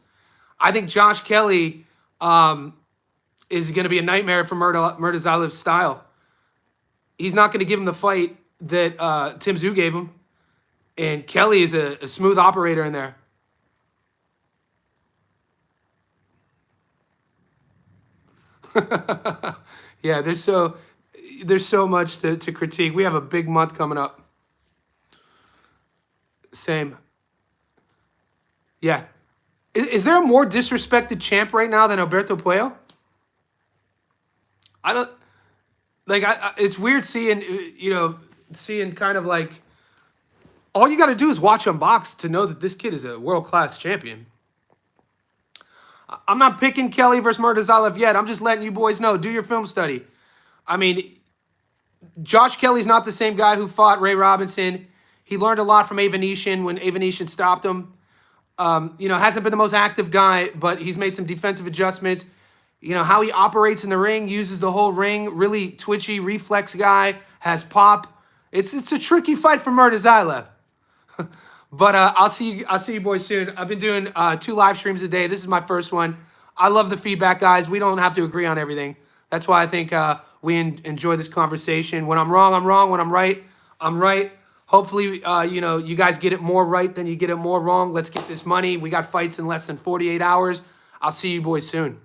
I think Josh Kelly is going to be a nightmare for Murtazaev's style. He's not going to give him the fight that Tim Tszyu gave him. And Kelly is a smooth operator in there. Yeah, there's so much to critique. We have a big month coming up. Same. Yeah. Is there a more disrespected champ right now than Alberto Puello? like it's weird seeing seeing kind of like all you got to do is watch Unbox to know that this kid is a world-class champion. I'm not picking Kelly versus Murtazaev yet. I'm just letting you boys know. Do your film study. I mean, Josh Kelly's not the same guy who fought Ray Robinson. He learned a lot from Evanescence when Evanescence stopped him. Hasn't been the most active guy, but he's made some defensive adjustments. How he operates in the ring, uses the whole ring, really twitchy reflex guy, has pop. It's a tricky fight for Murtazaev. But I'll see you boys soon. I've been doing 2 live streams a day. This is my first one. I love the feedback, guys. We don't have to agree on everything. That's why I think we enjoy this conversation. When I'm wrong, I'm wrong. When I'm right, I'm right. Hopefully, you guys get it more right than you get it more wrong. Let's get this money. We got fights in less than 48 hours. I'll see you boys soon.